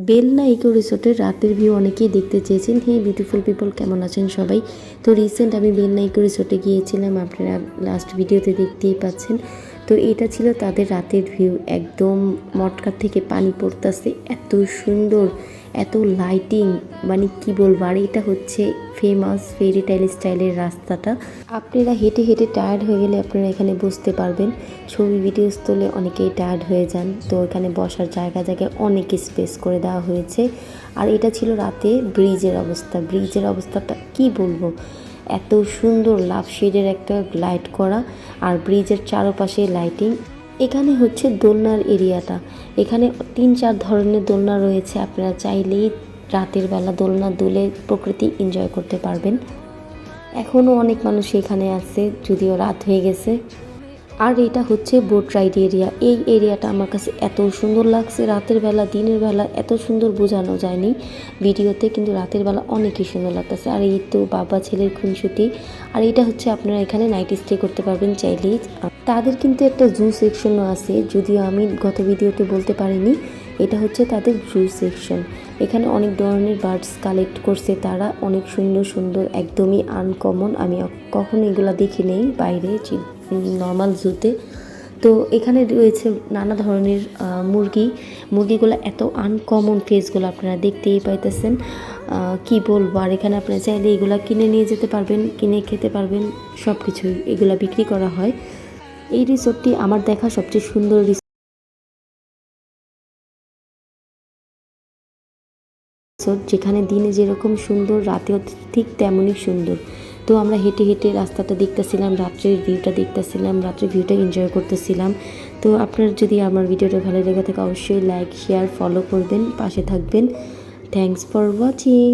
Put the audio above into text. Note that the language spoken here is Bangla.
বেলনা ইকো রিসোর্টের রাতের ভিউ অনেকেই দেখতে চেয়েছেন। হে বিউটিফুল পিপল, কেমন আছেন সবাই? তো রিসেন্ট আমি বেলনা ইকো রিসোর্টে গিয়েছিলাম, আপনারা লাস্ট ভিডিওতে দেখতেই পাচ্ছেন। তো এটা ছিল তাদের রাতের ভিউ, একদম মটকা থেকে পানি পড়তেছে, এত সুন্দর, এত লাইটিং, মানে কি বলবো। আর এটা হচ্ছে ফেমাস ফেরি টাইল স্টাইলের রাস্তাটা। আপনারা হেঁটে হেঁটে টায়ার্ড হয়ে গেলে আপনারা এখানে বসতে পারবেন। ছবি ভিডিওস তুলে অনেকেই টায়ার্ড হয়ে যান, তো এখানে বসার জায়গায় অনেক স্পেস করে দেওয়া হয়েছে। আর এটা ছিল রাতে ব্রিজের অবস্থাটা কি বলবো, এত সুন্দর লাভ শেডের একটা লাইট করা, আর ব্রিজের চারপাশে লাইটিং। এখানে হচ্ছে দোলনার এরিয়াটা, এখানে 3-4 ধরনের দোলনা রয়েছে। আপনারা চাইলেই রাতের বেলা দোলনা দুলে প্রকৃতি এনজয় করতে পারবেন। এখনও অনেক মানুষ এখানে আছে, যদিও রাত হয়ে গেছে। আর এটা হচ্ছে বোট রাইড এরিয়া। এই এরিয়াটা আমার কাছে এত সুন্দর লাগছে রাতের বেলা। দিনের বেলা এত সুন্দর বোঝানো যায়নি ভিডিওতে, কিন্তু রাতের বেলা অনেকই সুন্দর লাগতেছে। আর এই তো বাবা ছেলের খুনসুটি। আর এটা হচ্ছে আপনারা এখানে নাইট স্টে করতে পারবেন চাইলেই। তাদের কিন্তু একটা জু সেকশনও আছে, যদিও আমি গত ভিডিওতে বলতে পারিনি। এটা হচ্ছে তাদের জু সেকশন। এখানে অনেক ধরনের বার্ডস কালেক্ট করছে তারা, অনেক সুন্দর সুন্দর, একদমই আনকমন। আমি কখনো এগুলো দেখি নেই বাইরে নর্মাল জুতে। তো এখানে রয়েছে নানা ধরনের মুরগিগুলো এত আনকমন, ফেসগুলো আপনারা দেখতেই পাইতেছেন, কি বলবো। আর এখানে আপনারা চাইলে এগুলো কিনে নিয়ে যেতে পারবেন, কিনে খেতে পারবেন, সব কিছুই এগুলো বিক্রি করা হয়। এই রিসোর্টটি আমার দেখা সবচেয়ে সুন্দর রিসোর্ট, যেখানে দিনে যেরকম সুন্দর রাতেও ঠিক তেমনই সুন্দর। তো আমরা হেঁটে হেঁটে রাস্তাটা দেখতেছিলাম, রাত্রের ভিউটা দেখতেছিলাম, রাত্রের ভিউটা এনজয় করতেছিলাম। তো আপনার যদি আমার ভিডিওটা ভালো লেগে থাকে অবশ্যই লাইক, শেয়ার, ফলো করবেন, পাশে থাকবেন। Thanks for watching.